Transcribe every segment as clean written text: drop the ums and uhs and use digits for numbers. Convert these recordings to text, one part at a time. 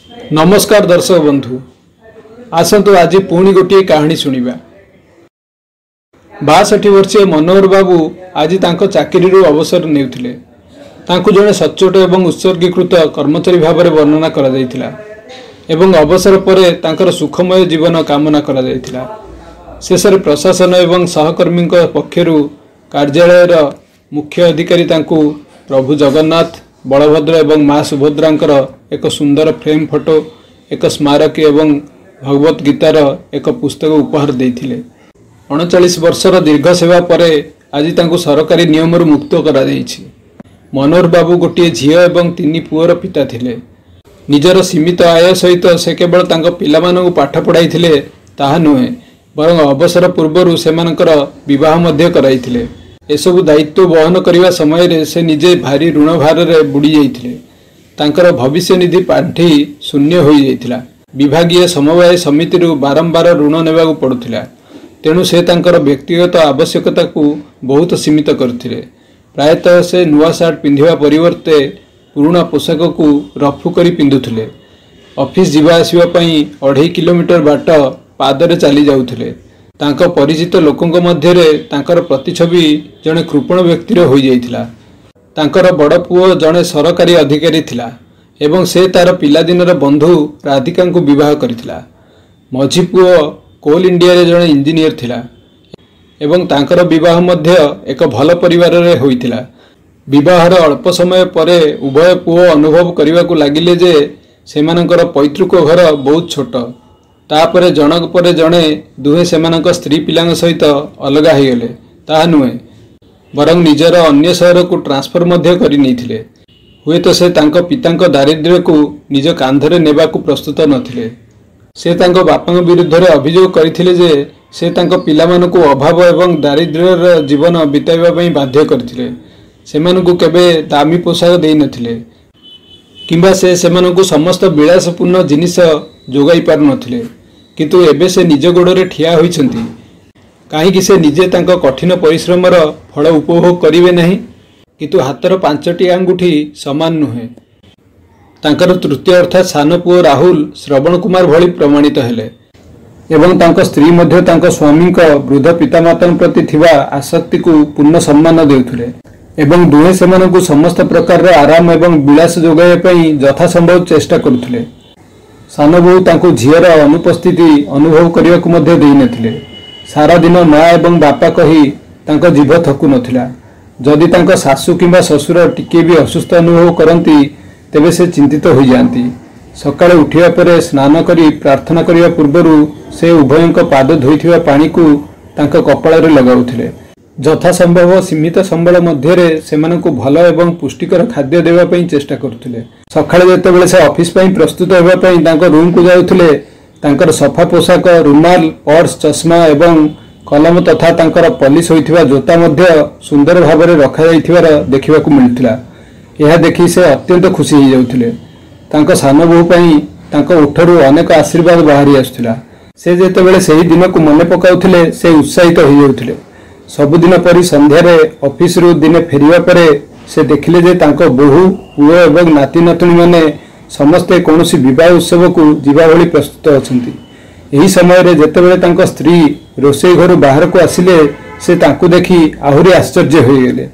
नमस्कार दर्शक बंधु, आसतु आज पुणी गोटे कहानी शुणा। 62 वर्षीय मनोहर बाबू आज चाकरी अवसर नेउथिले। तांकु जड़े सच्चोट एवं उत्सर्गीकृत कर्मचारी भाव में वर्णना करा एवं अवसर परे तांकर सुखमय जीवन कामना करा जायथिला। शेष प्रशासन एवं सहकर्मी पक्षरु कार्यालय मुख्य अधिकारी तांकु प्रभु जगन्नाथ, बलभद्र एवं माँ सुभद्रांकर एक सुंदर फ्रेम फोटो, एक स्मारक एवं भगवत गीतार एक पुस्तक उपहार देथिले। 39 वर्षर दीर्घ सेवा परे आज तांकु सरकारी नियम मुक्त करा जायछि। मनोहर बाबू गोटे झील एवं 3 पुअर पिता थिले। निजर सीमित आय सहित से केवल तांको पिलामानंकु पाठ पढ़ाइथिले ताहा नुहे, बरं अवसर पूर्वर सेमानकर विवाह मध्य कराइथिले। एसबु दायित्व वहन करने समय से निजे भारी ऋण भार में बुड़ी जाइथिले। तांकर भविष्य निधि पांठी शून्य हो जाइथिला। विभागीय समवाय समिति बारंबार ऋण नेबाकु पड़ुथिला। तेणु से तांकर व्यक्तिगत आवश्यकता को बहुत सीमित करथिले। प्रायतः से नुआ सार्ट पिंधिबा परिवर्ते पुराना पोशाक को रफू करी पिंधुथिले। ऑफिस जीवा आसीबा पई 2.5 किलोमीटर बाट पादरे चली जाउथिले। तांको परिचित लोकंक मध्यरे तांकर प्रतिछवि जड़े कृपण व्यक्तिर हो जाइथिला। तांकर बड़ पुओ जड़े सरकारी अधिकारी थिला एवं से तार पिलादिनर बंधु राधिका को विवाह करिथिला। मझी पुओ कोल इंडिया रे जड़े इंजीनियर थिला एवं तांकर विवाह मध्य एक भल परिवार रे होइथिला। विवाहर अल्प समय परे उभय पुओ अनुभव करने को लगिले जे सेमानकर पैतृक घर बहुत छोट। तापरे जनक परे जड़े दुहे सेमानक स्त्री पिलांग सहित अलग हो गले ताहा नुहे, बरं निजर अन्य शहर को ट्रांसफर मध्य करि नैथिले। हुए तो से तांको पितांक दारिद्र्य को निज कांधरे नेबा को प्रस्तुत नथिले। से तांको बापांक विरुद्ध रे अभियोग करिथिले जे से तांको पिलामानकु अभाव एवं दारिद्र्यर जीवन बिताइबा पई बाध्य करथिले। सेमानकु केबे दामी पोशाक देई नथिले किंबा से सेमानकु समस्त विलासपूर्ण जिनिस जोगाई पार नथिले। किंतु एबे से निज गोड़े ठिया होइछंती। काहेकि से निजे तांको कठिन परिश्रमर फल उपभोग करिवे नहीं, किंतु हातर 5टी आंगुठी समान नुहे। तांकर तृतीय अर्थात सान पुओ राहुल श्रवण कुमार भली प्रमाणित हेले एवं तांको स्त्री मध्य तांको स्वामी वृद्ध पितामाता प्रति थिबा आसक्ति को पूर्ण सम्मान देउथिले एवं दुहे सेमानकु समस्त प्रकार आराम एवं विलास जोगाइबा पई यथासंभव चेष्टा करुथिले। सान बहु तांको झीर अनुपस्थिति अनुभव करने को मध्य देई नथिले। सारा दिन माँ एवं बापा कही तांको जीभ थकु नथिला। जदि तांको सासु किंबा ससुर टिके भी असुस्थ अनुभव करती तेबे से चिंतित हो जाती। सकाळे उठिया परे स्नान करी प्रार्थना करिया पूर्वरु से उभयंक पाद धोइथिबा पानी को तांको कपाଳରେ लगाउथिले। यथासंभव सीमित संबल मध्यरे सेमानकु भल एवं पुष्टिकर खाद्य देवा पई चेष्टा करथिले। सकाळे जेतेबेले से ऑफिस पई प्रस्तुत हेबा पई तांको रूम को जाउथिले, तांकर सफा पोशाक, रुमाल, पर्स, चश्मा एवं कलम तथा तांकर पॉलिश होइथिबा जोता मध्य सुंदर भाबरे रखा जाइथिबार देखिबाकू मिलथिला। यह देखि से अत्यंत खुशी हो जाउथिले। तांको सान बहु पई तांको उठरू अनेक आशीर्वाद बाहरी आसुथिला। से जेतेबेले सेही दिन को मने पकाउथिले से उत्साहित हो जाउथिले। सबुदिन परी संध्यारे ऑफिस रु दिने फेरिया परे से देखिले जे तांको बहु पुओ एवं नाती नातुणी माने समस्ते कौनसी विवाह उत्सव को जीवा भली प्रस्तुत अछंती। एही समय रे जेतेबेले तांको स्त्री रोषेई घर बाहर को आसिले से तांको देखि आहुरी आश्चर्य हो गेले।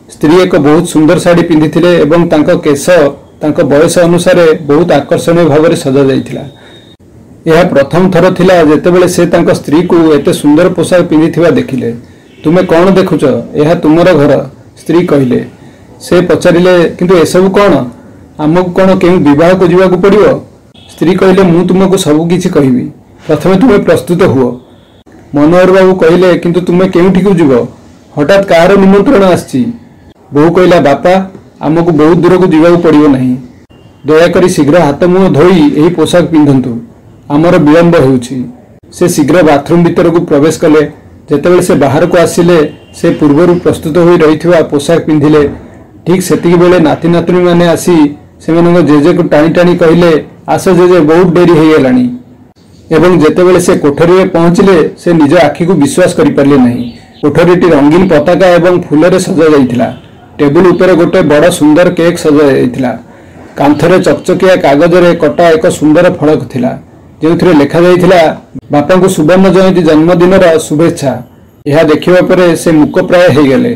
स्त्री एक बहुत सुंदर साड़ी पिंधिथिले एवं तांको केश तांको बयस अनुसार बहुत आकर्षणीय भाव में सजा जाइथिला। यह प्रथम थर थिला जेतेबेले से तांको स्त्री को एते सुंदर पोशाक पिंधिथिबा देखिले। तुमे कौन देखुच? यह तुमर घर, स्त्री कहिले। से पचारिले, किंतु एसबु कौन? आमको कौन केउ विवाह को जीवाकू पड़िबो? स्त्री कहिले, मु तुमको सब किछि कहिबी, प्रथमे तुमे प्रस्तुत हुओ। मनोहर बाबू कहिले, किंतु तुमे केउठी को जीवो? हठात काହାର निमंत्रण आछि? बहु कहिला, बापा आमको बहुत दूर को जीवाकू पड़िबो नहीं। दया करी शीघ्र हाथ मुह धोई एही पोशाक पिंधंतु, आमर विलंब होउछि। से शीघ्र बाथरूम भीतर को प्रवेश कले। जेतेबेले से बाहर को आसिले से पूर्वर प्रस्तुत होई रहिथिबा पोशाक पिंधिले। ठीक सेतिकी बेले नाती नातुणी माने आसी सेमानक जेजे को टाणी टाणी कहिले, आस जेजे बहुत डेरी हो गलानी। एवं जेतेबेले से कोठरी में पहुंचले से निज आखि को विश्वास करि पारले नहीं। कोठरीटी रंगीन पताका एवं फूल रे सजा जाइथिला। टेबुल ऊपर गोटे बड़ सुंदर केक सजा जाइथिला। कांथरे चकचकिया कागजरे कटा एक सुंदर फलक थिला जो लेखा जाइथिला बापा को सुवर्ण जयंती जन्मदिन शुभेच्छा। यह देखिबा परे से मुक प्राय हो गले।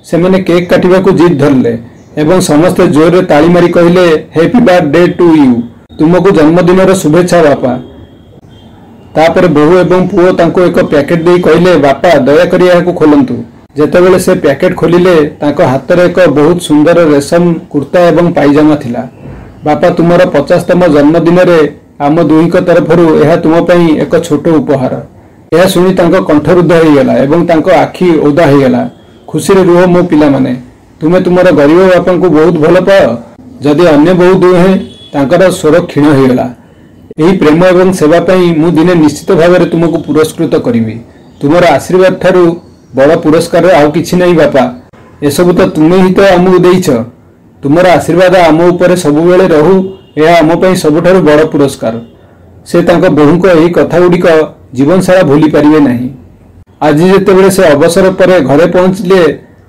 से माने केक काटिबा को जिद धरले एवं समस्ते जोर रे ताली मारी कहिले हैप्पी बर्थडे टू यू, तुमको जन्मदिन शुभेच्छा बापा। तापर बहु एवं पुओ तांको एक पैकेट दे कहिले बापा दयाकोरी याको खोलंतु। जेतेबेले से पैकेट खोलिले तांको हाथ रे एक बहुत सुंदर रेशम कुर्ता एवं पायजामा थिला। बापा तुमर 50तम जन्मदिन रे आम दुहीक तरफरु यह तुम पई एक छोट उपहार। यह सुनी तांको कंठरुद्ध हो गला एवं तांको आखि ओदा हो गला। खुशी रे रुह मो पिला माने, तुमे तुमर गरीब बापा को बहुत भल पाओ। जदि अन्य बहु दुहे तांकर स्वर क्षीण हो गला। यही प्रेम एवं सेवा पई मु दिने निश्चित भाव में तुमको पुरस्कृत करिवि। तुमर आशीर्वाद ठारू बड़ पुरस्कार आउ किछि नहीं बापा। एसबु तो तुमे ही तो आमु देइछ। तुमर आशीर्वाद आम उपरे सबु बेले रहू, यह आम पई सबुठारु बड़ पुरस्कार। से तांको बहुको एही कथा गुड़िक जीवन सारा भूली पारिबे नहीं। आज जेतेबेले से अवसर पर घरे पहुंचले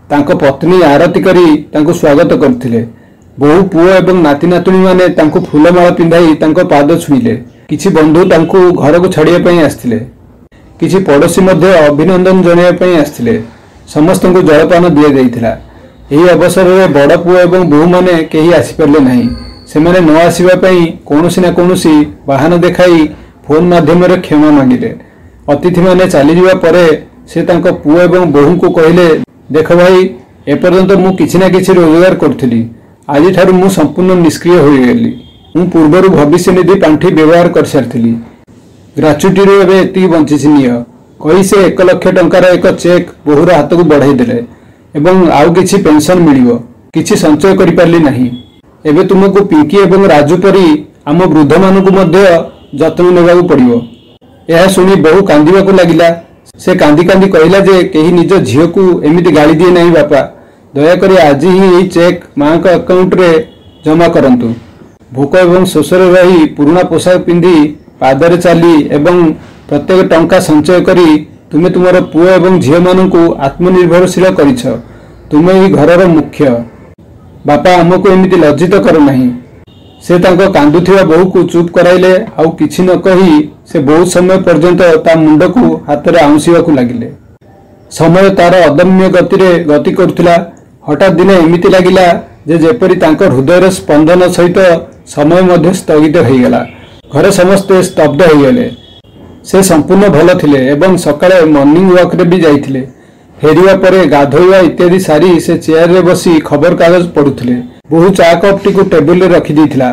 तांको पत्नी आरती करी तांको स्वागत करथिले। बहु पुओ एवं नाती नातुणी माने तांको फूलमाला पिंधाई तांको पाद छुईले। किछि बंधु तांको घर को छाड़िया पई आस्थिले। किछि पड़ोशी मध्ये अभिनंदन जणाइया पई आस्थिले। समस्तଙ୍କୁ जलपान दिया जाइथिला। एही अवसर में बड़ पुओ एवं बहु माने केही आसी परले नाही। सेमाने न आसीबा पई कोनोसी ना कोनोसी बहाना देखाई फोन माध्यम रे क्षमा मांगिले। अतिथि माने चली जिबा परे से तांको पुओ एवं बहु को कहिले, देख भाई एपर्यंत मु किछि ना किछि रोजगार करथिली। आज ठारू मु संपूर्ण निष्क्रिय हो गली। मु पूर्वर भविष्य निधि पांठी व्यवहार कर सारी। ग्राच्युटी रे एबे एति बंचिछि निय कहि से 1 लाख टंकार एक चेक बहुर हाथ को बढ़ाई देले एवं आउ किछि पेंशन मिलिबो। किछि संचय करि पारली नाही। एबे तुमको पिंकी एवं राजू परी आम वृद्ध मानकु मध्य जत्न नेबाकु पड़िबो। यह सुनी बहु कांदिबा को लागिला। से कांदी कांदी कहिला जे केही निज झियो को एमिति गाली दिए नाही बापा। दयाकोरी आज ही यही चेक माँ का अकाउंट रे जमा करंतु। भोक एवं शोषरे रही पुराना पोशाक पिंधि पादरे चली एवं प्रत्येक टंका संचय करी तुमे तुमर पुओ एवं झियो मानकु आत्मनिर्भरशील करिछ। तुमे ही घरर मुख्य। बापा आमको एमिति लज्जित कर नाही। से तांको कांदुथिबा बहु को चुप कराइले। आउ किछि न कही से बहुत समय पर्यंत ता मुंड को हाथ रे आउंसिबाकु लागिले। समय तार अदम्य गति रे गति करथिला। हठात दिने एमिति लागिला जे जेपरी तांकर हृदयर स्पंदन सहित समय मध्य स्थगित हो गला। घरे समस्ते स्तब्ध हो गले। से संपूर्ण भल थिले एवं सकाळे मॉर्निंग वॉक रे भी जाइथिले। फेरिया परे गाधोइवा इत्यादि सारी से चेयर रे बसी खबर कागज पढुथिले। बहु चा कप टी को टेबल रे रखि दिथिला।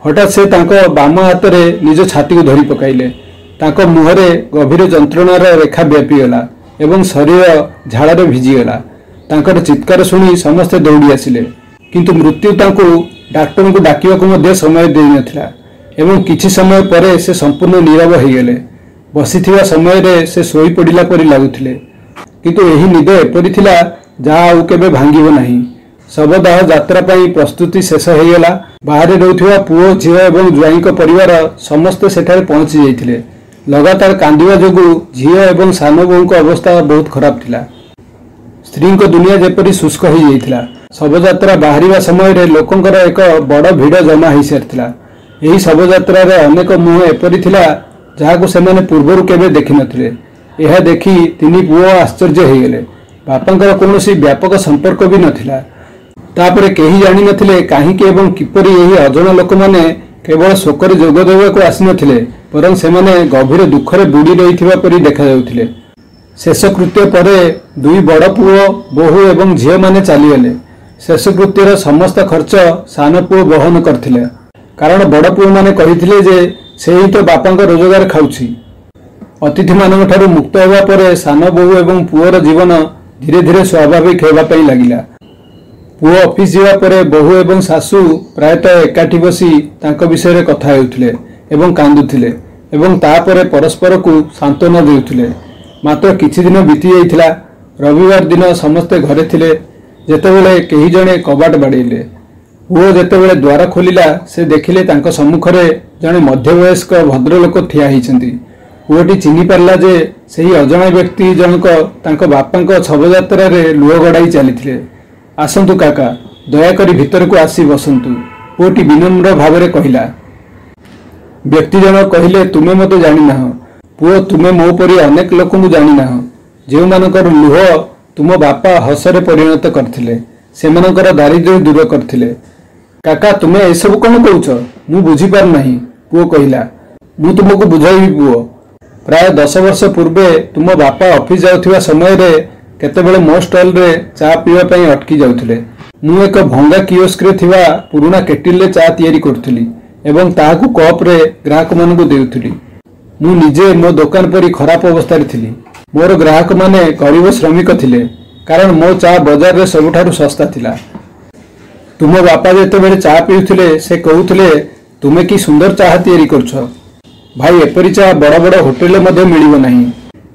हठात से तांको बाम हाथ रे निज छाती को धरि पकाइले। तांको मुह रे गभीर जंत्रणार रेखा व्यापी गला एवं शरीर झाड़ रे भिजी गला। तांकर चित्कार सुनी समस्ते दौड़ी आसिले। किंतु मृत्यु तांको डाक्टर को डाकिबाकु मध्ये समय देई नथिला एवं किछि समय परे से संपूर्ण नीरव हो गले। बसिथिबा समय रे से सोई पडिला परि लागुथिले। किंतु एही निद एपरि थिला जहा आउ केबे भांगिबो नाही। शवदाह यात्रा पई प्रस्तुति शेष हो गला। बाहर रहउथिबा पुओ झियो एवं ज्वाईंक परिवार समस्त सेठारे पहुंची जाइथिले। लगातार कांदिबा जोगु झियो एवं सानो बोउंक अवस्था बहुत खराब थिला। स्त्री को दुनिया जेपरी शुष्क हो जाइथिला। शवयात्रा बाहरिबा समय रे लोकंकर एक बड़ भिड़ जमा हो सारिथिला। एही शवयात्रा रे अनेक मुह एपरी थिला जहाको सेमाने पूर्वरु केबे देखि नथिले। यह देखि तिनी पुओ आश्चर्य हो गले। बापांकर कोनोसी व्यापक संपर्क भी नथिला। तापरे केही जानि नथिले काहीकि एवं किपरि एही अजण लोक माने केवल शोकरे जोग देबाकू आसी नथिले, परं सेमाने गभीर दुखरे बुड़ी रहिथिबा परि देखा जाउथिले। शेषकृत्य पर दुई बड़ पुओ बहु एवं झील माने चलीगले। शेषकृत्यर समस्त खर्च सान पुओ बहन करथिले, कारण बड़ पुओ माने कहिथिले जे से ही तो बापांक रोजगार खाउछि। अतिथि मानक ठारू मुक्त होगा पर सान बहु एवं पुओर जीवन धीरे धीरे स्वाभाविक होगा पई लागिला। पुओ ऑफिस जीवा परे बहु एवं सासू प्रायतः एकाठी बसी तांको विषय रे कथा हेउथिले एवं कांदुथिले एवं तापरे परस्पर को सांत्वना देउथिले। मात्र किछि दिन बीती जाइथिला। रविवार दिन समस्ते घरे थिले। जेतेबेले केही जणे कबाट बाड़ेले। पुओ जेतेबेले द्वार खोलिला से देखिले तांको सम्मुखरे जणे मध्यवयस्क भद्रलोक ठिया होइछन्ति। पुओटी चिन्हि पारला जे सेही अजଣା व्यक्ति जनक तांको बापांको छबयात्रा रे लुह गड़ाई चलीथिले। आसंतु काका, दयाकरी भितर को आसी बसंतु। पुओटी विनम्र भाव में कहला। व्यक्ति जन कहले, तुमे मते जानी ना पुओ, तुमे मो परी अनेक लोक जानी ना जो मानकर लुह तुम बापा हसरे परिणत करथिले, सेमानकर दारिद्र्य दूर करथिले। काका तुमे ए सब कौन कहूच, मु बुझी पार नहीं पुओ कहला। मु तुमको बुझाइबी पुओ। प्राय 10 वर्ष पूर्वे तुम बापा ऑफिस जाउथिबा समय रे केतेबेले मो स्टॉल रे चा पीवा पई अटकी जाउथिले। मु एक भंगा कियोस्क रे थिबा पुराना केटिल रे चा तयारी करथुली एवं ताहाकू कप रे ग्राहक मानकू देउथुली। मु निजे मो दुकान परी खराब अवस्था रे थिली। मोर ग्राहक माने गरीब श्रमिक थिले, कारण मो चा बाजार रे सबुठारु सस्ता थिला। तुम बापा जेतेबेले चा पीउथिले से कहउथिले, तुमे की सुंदर चाह तयारी करछ भाई, एपरी चा बड़ बड़ होटेल रे मध्ये मिलिबो नाही।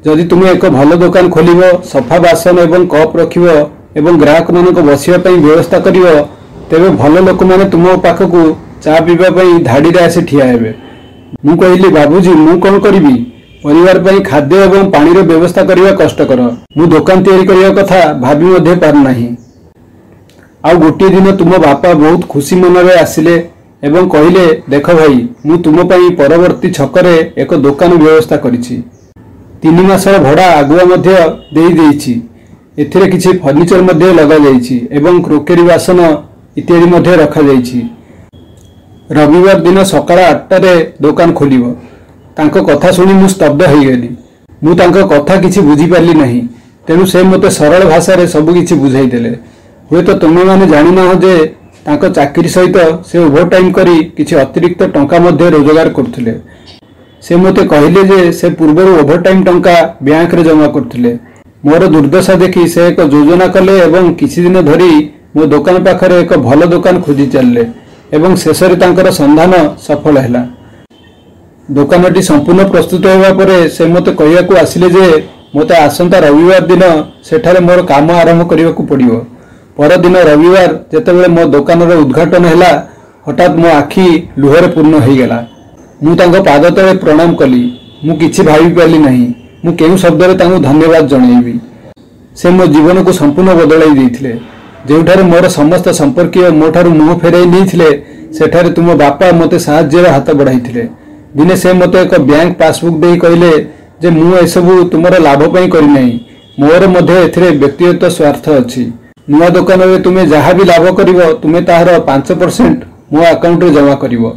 जदि तुमे एक भल दुकान खोलिबो, सफा बासन एवं कप रखिबो एवं ग्राहक मानक बसिबा पई व्यवस्था करिवो, तेबे भल लोक माने तुम पाखकू चा पीबा पई धाडी रे आसी ठिया हेबे। मु कहिली, बाबूजी मु कोन करिवि, परिवार पई खाद्य एवं पानी रो व्यवस्था करिवा कष्टकर। मु दुकान तयारी करिवा कथा भाबी मध्ये पार नाही। आ गोटे दिन तुम बापा बहुत खुशी मन रे आसिले एवं कहिले, देख भाई मु तुम पई परवर्ती छकरे एक दुकान व्यवस्था करिछि। 3 मासर भड़ा आगुआ मध्ये देई देइछि। एथिरे किछि फर्निचर मध्ये लगा जाइछि एवं क्रोकेरी बासन इत्यादि मध्ये रखा जाइछि। रविवार दिन सकाळ 8 रे दुकान खोलिबो। तांको कथा सुनी मु स्तब्ध हो गली। मु तांको कथा किछि बुझी पारली नहीं, तेनु से मते सरल भाषा रे सब किछि बुझाई देले। होय तो तुमे माने जानि ना जे तांको चाकरी सहित से ओवर टाइम करी किछि अतिरिक्त टंका मध्ये रोजगार करथुले। से मते कहिले जे से पूर्वरु ओवर टाइम टंका बैंक रे जमा करथुले। मोर दुर्दशा देखि से एक योजना कले एवं किछि दिन धरी मो दुकान पाखरे एक भल दुकान खोजी चलले एवं शेषरे तांकर संधान सफल हैला। दुकानटी संपूर्ण प्रस्तुत होगा परे से मते कहियाकू आसिले जे मते आसंता रविवार दिन सेठारे मोर काम आरंभ करिवाकू पड़िबो। पर दिन रविवार जेतेबेले मो दुकान रो उद्घाटन हैला, हठात मो आखि लुहरे पूर्ण हो गला। मु तांको पाद तळे प्रणाम कली। मु किछि भाबी पारली नहीं मु केउ शब्द रे तांको धन्यवाद जणाइबी। से मो जीवन को संपूर्ण बदलाई देथिले। जेउठारे मोर समस्त संपर्कीय मोठारु मुह फेराई नैथिले, सेठारे तुम बापा मते साहाय्यर हाथ बढ़ाइथिले। दिने से मते एक बैंक पासबुक देई कहले जे मु एसबु तुमर लाभ पई करि नै, मोर मध्ये एथिरे व्यक्तिगत स्वार्थ अछि। नुआ दुकान रे तुमे जहा भी लाभ करिवो, तुमे ताहार 5% मो अकाउंट रे जमा करिवो।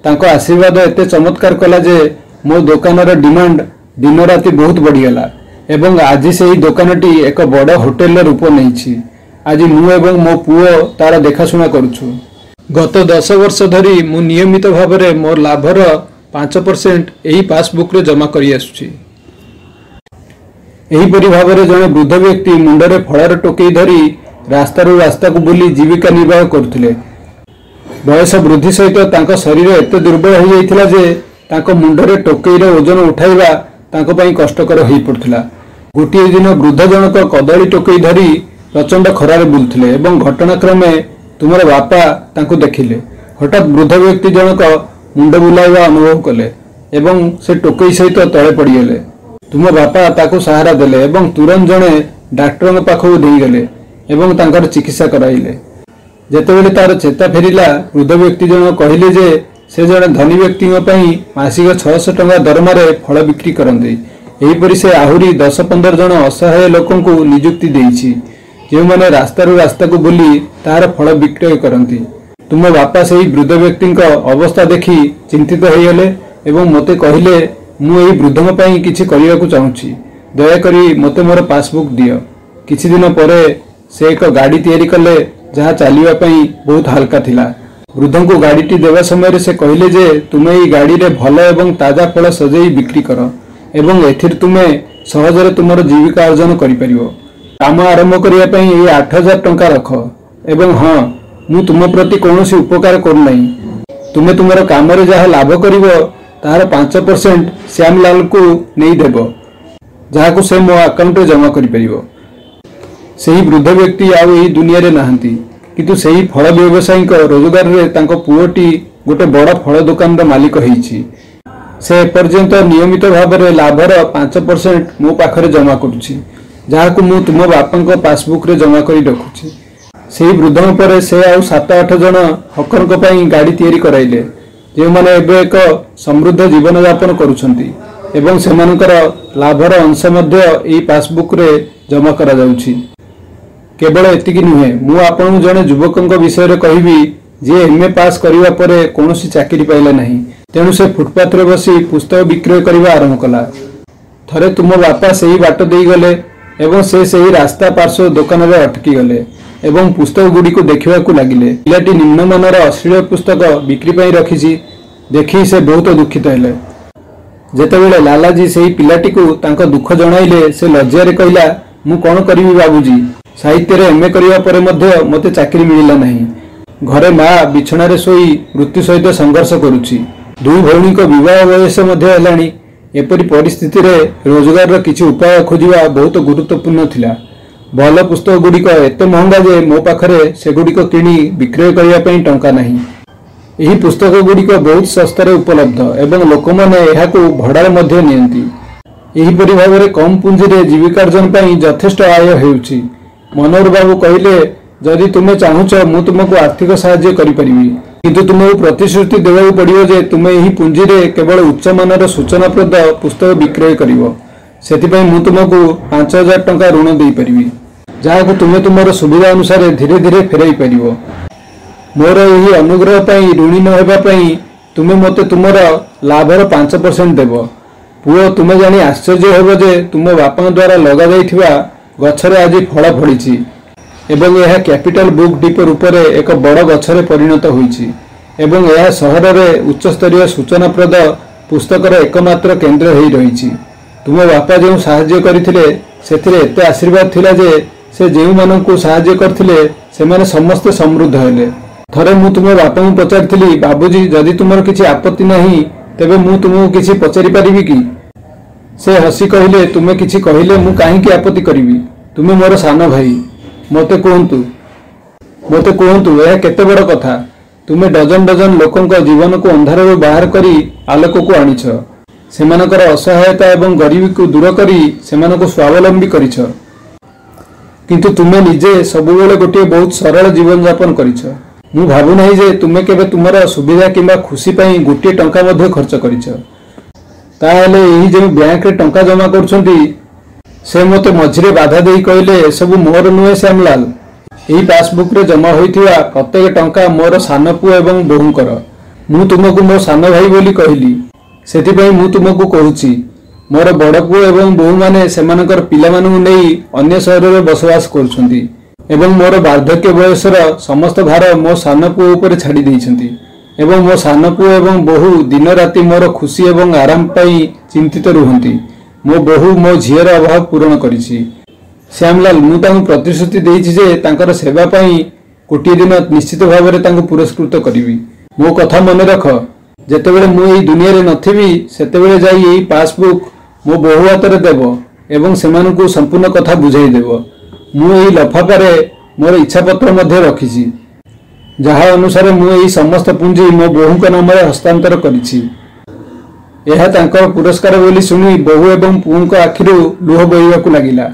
तांको आशीर्वाद एते चमत्कार कला जे मो दुकान रे डिमांड दिन राति बहुत बढ़ी गला एवं आज सेही दुकानटी एक बड़ होटेल रूप नैछि। आज मु एवं मो पुओ तार देखाशुना करूछु। गत 10 वर्ष धरी मु नियमित भाव में मोर लाभर 5% यही पासबुक रे जमा करी आसुछि। एहीपरि भाव में जड़े वृद्ध व्यक्ति मुंडरे फलार टोकई धरी रास्तारू रास्ता को बुली जीविका निर्वाह करथिले। बयस वृद्धि सहित तांको शरीर एते दुर्बल हो जाइथिला जे तांको मुंडरे टोकई रे ओजन उठाइबा तांको पई कष्टकर होई पड़थिला। गोटे दिन वृद्ध जनक कदली टोकई धरी प्रचंड खरारे बुलथिले एवं घटनाक्रमे तुमर बापा तांको देखिले। हठात वृद्ध व्यक्ति जनक मुंड बुलाइबा अनुभव कले एवं से टोकई सहित तले पड़ीगले। तुम बापा ताको सहारा देले एवं तुरंत जड़े डाक्टर पाखक देगले एवं तांकर चिकित्सा कराइले। जेतेबेले तार चेता फेरिला, वृद्ध व्यक्ति जन कहले जे से जड़े धनी व्यक्ति मासिक 600 टंका दरमारे फल बिक्री करते। एहीपरि से आहुरी 10-15 जन असहाय लोकंकु नियुक्ति देइछि, जे माने रास्तारू रास्ता को बुली तार फल विक्रय करती। तुम बापा से वृद्ध व्यक्ति अवस्था देखि चिंतित होइगले एवं मते कहले, मु एही वृद्धଙ୍କ ପାଇଁ କିଛି କରିବାକୁ चाहूछि, दयाकरी मते मोर पासबुक दियो। किछि दिन परे से एक गाड़ी तैयारी कले जहाँ चलिबा ପାଇଁ बहुत हल्का थिला। वृद्धଙ୍କୁ गाड़ीटी देवा समय से कहले जे तुमे एही गाड़ी रे भल एवं ताजा फल सजेई बिक्री कर एवं एथिर तुमे सहजरे तुमर जीविका अर्जन करि परिबो। काम आरंभ करिया ପାଇଁ एही 8000 टंका रख एवं हाँ, मु तुम प्रति कौनसी उपकार करू नहीं। तुमे तुमर काम रे जहाँ लाभ करिवो तार 5% श्यामलाल को नहीं देबो, जहाँ से मो अकाउंट रे जमा करि परिबो। सेही वृद्ध व्यक्ति आउ एही दुनिया रे नाहंती, किंतु सेही फल व्यवसायी रोजगार रे तांको पुओटी गोटे बड़ फल दुकान रो मालिक होईछि। से पर्यंत नियमित भाव में लाभर 5% मो पाखरे जमा करुछि, जहाँ को मु तुम बापा पासबुक रे जमा करी रखुछि। ସେହି ବୃଦ୍ଧଙ୍କ ପରେ ସେ ଆଉ 7-8 ଜଣ ହକରଙ୍କ ପାଇଁ ଗାଡ଼ି ତିଆରି କରାଇଲେ, ଯେଉଁମାନେ ଏବେ ଏକ ସମୃଦ୍ଧ ଜୀବନଯାପନ କରୁଛନ୍ତି ଏବଂ ସେମାନଙ୍କର ଲାଭର ଅଂଶ ମଧ୍ୟ ଏହି ପାସବୁକ୍ରେ ଜମା କରାଯାଉଛି। କେବଳ ଏତିକି ନୁହେଁ, ମୁଁ ଆପଣଙ୍କୁ ଜଣେ ଯୁବକଙ୍କ ବିଷୟରେ କହିବି ଯିଏ MA ପାସ୍ କରିବା ପରେ କୌଣସି ଚାକିରି ପାଇଲା ନାହିଁ, ତେଣୁ ସେ ଫୁଟପାଥରେ ବସି ପୁସ୍ତକ ବିକ୍ରୟ କରିବା ଆରମ୍ଭ କଲା। ଥରେ ତୁମ ବାପା ସେହି ବାଟ ଦେଇଗଲେ ଏବଂ ସେ ସେହି ରାସ୍ତା ପାର୍ଶ୍ୱ ଦୋକାନରେ ଅଟକିଗଲେ ଏବଂ ପୁସ୍ତକଗୁଡ଼ିକୁ ଦେଖିବାକୁ ଲାଗିଲେ। ପିଲାଟି ନିମ୍ନମାନର ଅଶ୍ଳୀଳ ପୁସ୍ତକ ବିକ୍ରି ପାଇଁ ରଖିଛି ଦେଖି ସେ ବହୁତ ଦୁଃଖିତ ହେଲେ। ଯେତେବେଳେ ଲାଲାଜୀ ସେହି ପିଲାଟିକୁ ତାଙ୍କ ଦୁଃଖ ଜଣାଇଲେ, ସେ ଲଜ୍ଜାରେ କହିଲା, ମୁଁ କ'ଣ କରିବି ବାବୁଜୀ, ସାହିତ୍ୟରେ MA କରିବା ପରେ ମଧ୍ୟ ମୋତେ ଚାକିରି ମିଳିଲା ନାହିଁ। ଘରେ ମା ବିଛଣାରେ ଶୋଇ ମୃତ୍ୟୁ ସହିତ ସଂଘର୍ଷ କରୁଛି। ଦୁଇ ଭଉଣୀଙ୍କ ବିବାହ ବୟସ ମଧ୍ୟ ହେଲାଣି। ଏପରି ପରିସ୍ଥିତିରେ ରୋଜଗାରର କିଛି ଉପାୟ ଖୋଜିବା ବହୁତ ଗୁରୁତ୍ୱପୂର୍ଣ୍ଣ ଥିଲା। ଭଲ ପୁସ୍ତକଗୁଡ଼ିକ ଏତେ ମହଙ୍ଗା ଯେ ମୋ ପାଖରେ ସେଗୁଡ଼ିକ କିଣି ବିକ୍ରୟ କରିବା ପାଇଁ ଟଙ୍କା ନାହିଁ। ଏହି ପୁସ୍ତକଗୁଡ଼ିକ ବହୁତ ଶସ୍ତାରେ ଉପଲବ୍ଧ ଏବଂ ଲୋକମାନେ ଏହାକୁ ଭଡ଼ାରେ ମଧ୍ୟ ନିଅନ୍ତି। ଏହିପରି ଭାବରେ କମ୍ ପୁଞ୍ଜିରେ ଜୀବିକାର୍ଜନ ପାଇଁ ଯଥେଷ୍ଟ ଆୟ ହେଉଛି। ମନୋହର ବାବୁ କହିଲେ, ଯଦି ତୁମେ ଚାହୁଁଛ ମୁଁ ତୁମକୁ ଆର୍ଥିକ ସାହାଯ୍ୟ କରିପାରିବି, କିନ୍ତୁ ତୁମକୁ ପ୍ରତିଶ୍ରୁତି ଦେବାକୁ ପଡ଼ିବ ଯେ ତୁମେ ଏହି ପୁଞ୍ଜିରେ କେବଳ ଉଚ୍ଚମାନର ସୂଚନାପ୍ରଦ ପୁସ୍ତକ ବିକ୍ରୟ କରିବ। ସେଥିପାଇଁ ମୁଁ ତୁମକୁ 5,000 ଟଙ୍କା ଋଣ ଦେଇପାରିବି, ଯାହାକୁ ତୁମେ ତୁମର ସୁବିଧା ଅନୁସାରେ ଧୀରେ ଧୀରେ ଫେରାଇ ପାରିବ। ମୋର ଏହି ଅନୁଗ୍ରହ ପାଇଁ ଋଣୀ ନ ହେବା ପାଇଁ ତୁମେ ମୋତେ ତୁମର ଲାଭର 5% ଦେବ। ପୁଅ, ତୁମେ ଜାଣି ଆଶ୍ଚର୍ଯ୍ୟ ହେବ ଯେ ତୁମ ବାପାଙ୍କ ଦ୍ୱାରା ଲଗାଯାଇଥିବା ଗଛରେ ଆଜି ଫଳ ଫଳିଛି ଏବଂ ଏହା କ୍ୟାପିଟାଲ ବୁକ୍ ଡିପୋ ରୂପରେ ଏକ ବଡ଼ ଗଛରେ ପରିଣତ ହୋଇଛି ଏବଂ ଏହା ସହରରେ ଉଚ୍ଚସ୍ତରୀୟ ସୂଚନାପ୍ରଦ ପୁସ୍ତକର ଏକମାତ୍ର କେନ୍ଦ୍ର ହୋଇ ରହିଛି। ତୁମ ବାପା ଯେଉଁ ସାହାଯ୍ୟ କରିଥିଲେ ସେଥିରେ ଏତେ ଆଶୀର୍ବାଦ ଥିଲା ଯେ ସେ ଯେଉଁମାନଙ୍କୁ ସାହାଯ୍ୟ କରିଥିଲେ ସେମାନେ ସମସ୍ତେ ସମୃଦ୍ଧ ହେଲେ। ଥରେ ମୁଁ ତୁମ ବାପାଙ୍କୁ ପଚାରିଥିଲି, ବାବୁଜୀ, ଯଦି ତୁମର କିଛି ଆପତ୍ତି ନାହିଁ ତେବେ ମୁଁ ତୁମକୁ କିଛି ପଚାରି ପାରିବି କି? ସେ ହସି କହିଲେ, ତୁମେ କିଛି କହିଲେ ମୁଁ କାହିଁକି ଆପତ୍ତି କରିବି? ତୁମେ ମୋର ସାନ ଭାଇ। ମୋତେ କୁହନ୍ତୁ, ଏହା କେତେ ବଡ଼ କଥା। ତୁମେ ଡଜନ ଡଜନ ଲୋକଙ୍କ ଜୀବନକୁ ଅନ୍ଧାରରୁ ବାହାର କରି ଆଲୋକକୁ ଆଣିଛ। ସେମାନଙ୍କର ଅସହାୟତା ଏବଂ ଗରିବୀକୁ ଦୂର କରି ସେମାନଙ୍କୁ ସ୍ୱାବଲମ୍ବୀ କରିଛ। କିନ୍ତୁ ତୁମେ ନିଜେ ସବୁବେଳେ ଗୋଟିଏ ବହୁତ ସରଳ ଜୀବନଯାପନ କରିଛ। ମୁଁ ଭାବୁନାହିଁ ଯେ ତୁମେ କେବେ ତୁମର ସୁବିଧା କିମ୍ବା ଖୁସି ପାଇଁ ଗୋଟିଏ ଟଙ୍କା ମଧ୍ୟ ଖର୍ଚ୍ଚ କରିଛ। ତାହେଲେ ଏହି ଯେଉଁ ବ୍ୟାଙ୍କରେ ଟଙ୍କା ଜମା କରୁଛନ୍ତି, ସେ ମୋତେ ମଝିରେ ବାଧା ଦେଇ କହିଲେ, ଏସବୁ ମୋର ନୁହେଁ ଶ୍ୟାମଲାଲ। ଏହି ପାସବୁକ୍ରେ ଜମା ହୋଇଥିବା ପ୍ରତ୍ୟେକ ଟଙ୍କା ମୋର ସାନ ପୁଅ ଏବଂ ବୋହୂଙ୍କର। ମୁଁ ତୁମକୁ ମୋ ସାନ ଭାଇ ବୋଲି କହିଲି, ସେଥିପାଇଁ ମୁଁ ତୁମକୁ କହୁଛି। ମୋର ବଡ଼ ପୁଅ ଏବଂ ବୋହୂମାନେ ସେମାନଙ୍କର ପିଲାମାନଙ୍କୁ ନେଇ ଅନ୍ୟ ସହରରେ ବସବାସ କରୁଛନ୍ତି ଏବଂ ମୋର ବାର୍ଦ୍ଧକ୍ୟ ବୟସର ସମସ୍ତ ଭାର ମୋ ସାନ ପୁଅ ଉପରେ ଛାଡ଼ି ଦେଇଛନ୍ତି ଏବଂ ମୋ ସାନ ପୁଅ ଏବଂ ବୋହୂ ଦିନ ରାତି ମୋର ଖୁସି ଏବଂ ଆରାମ ପାଇଁ ଚିନ୍ତିତ ରୁହନ୍ତି। ମୋ ବୋହୂ ମୋ ଝିଅର ଅଭାବ ପୂରଣ କରିଛି। ଶ୍ୟାମଲାଲ, ମୁଁ ତାଙ୍କୁ ପ୍ରତିଶ୍ରୁତି ଦେଇଛି ଯେ ତାଙ୍କର ସେବା ପାଇଁ ଗୋଟିଏ ଦିନ ନିଶ୍ଚିତ ଭାବରେ ତାଙ୍କୁ ପୁରସ୍କୃତ କରିବି। ମୋ କଥା ମନେ ରଖ, ଯେତେବେଳେ ମୁଁ ଏହି ଦୁନିଆରେ ନଥିବି ସେତେବେଳେ ଯାଇ ଏହି ପାସବୁକ୍ ମୋ ବୋହୂ ହାତରେ ଦେବ ଏବଂ ସେମାନଙ୍କୁ ସମ୍ପୂର୍ଣ୍ଣ କଥା ବୁଝାଇଦେବ। ମୁଁ ଏହି ଲଫାଫାରେ ମୋର ଇଚ୍ଛାପତ୍ର ମଧ୍ୟ ରଖିଛି, ଯାହା ଅନୁସାରେ ମୁଁ ଏହି ସମସ୍ତ ପୁଞ୍ଜି ମୋ ବୋହୂଙ୍କ ନାମରେ ହସ୍ତାନ୍ତର କରିଛି। ଏହା ତାଙ୍କର ପୁରସ୍କାର ବୋଲି ଶୁଣି ବୋହୂ ଏବଂ ପୁଅଙ୍କ ଆଖିରୁ ଲୁହ ବୋହିବାକୁ ଲାଗିଲା।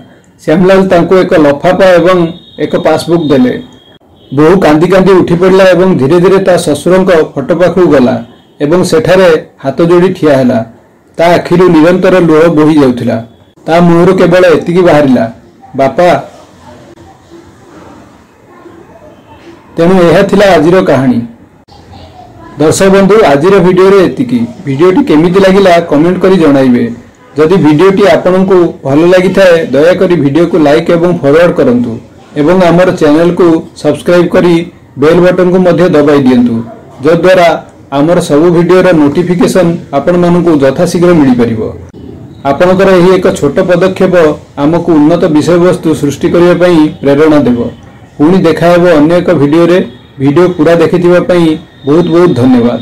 ଶ୍ୟାମଲାଲ ତାଙ୍କୁ ଏକ ଲଫାଫା ଏବଂ ଏକ ପାସବୁକ୍ ଦେଲେ। ବୋହୂ କାନ୍ଦି କାନ୍ଦି ଉଠି ପଡ଼ିଲା ଏବଂ ଧୀରେ ଧୀରେ ତା ଶ୍ୱଶୁରଙ୍କ ଫଟୋ ପାଖକୁ ଗଲା ଏବଂ ସେଠାରେ ହାତ ଯୋଡ଼ି ଠିଆ ହେଲା। ତା ଆଖିରୁ ନିରନ୍ତର ଲୁହ ବୋହି ଯାଉଥିଲା। ତା ମୁହଁରୁ କେବଳ ଏତିକି ବାହାରିଲା, ବାପା। ତେଣୁ ଏହା ଥିଲା ଆଜିର କାହାଣୀ। ଦର୍ଶକ ବନ୍ଧୁ, ଆଜିର ଭିଡ଼ିଓରେ ଏତିକି। ଭିଡ଼ିଓଟି କେମିତି ଲାଗିଲା କମେଣ୍ଟ କରି ଜଣାଇବେ। ଯଦି ଭିଡ଼ିଓଟି ଆପଣଙ୍କୁ ଭଲ ଲାଗିଥାଏ ଦୟାକରି ଭିଡ଼ିଓକୁ ଲାଇକ୍ ଏବଂ ଫରୱାର୍ଡ଼ କରନ୍ତୁ ଏବଂ ଆମର ଚ୍ୟାନେଲକୁ ସବସ୍କ୍ରାଇବ୍ କରି ବେଲ୍ ବଟନକୁ ମଧ୍ୟ ଦବାଇ ଦିଅନ୍ତୁ, ଯଦ୍ୱାରା ଆମର ସବୁ ଭିଡ଼ିଓର ନୋଟିଫିକେସନ୍ ଆପଣମାନଙ୍କୁ ଯଥାଶୀଘ୍ର ମିଳିପାରିବ। ଆପଣଙ୍କର ଏହି ଏକ ଛୋଟ ପଦକ୍ଷେପ ଆମକୁ ଉନ୍ନତ ବିଷୟବସ୍ତୁ ସୃଷ୍ଟି କରିବା ପାଇଁ ପ୍ରେରଣା ଦେବ। ପୁଣି ଦେଖା ହେବ ଅନ୍ୟ ଏକ ଭିଡ଼ିଓରେ। ଭିଡ଼ିଓ ପୁରା ଦେଖିଥିବା ପାଇଁ ବହୁତ ବହୁତ ଧନ୍ୟବାଦ।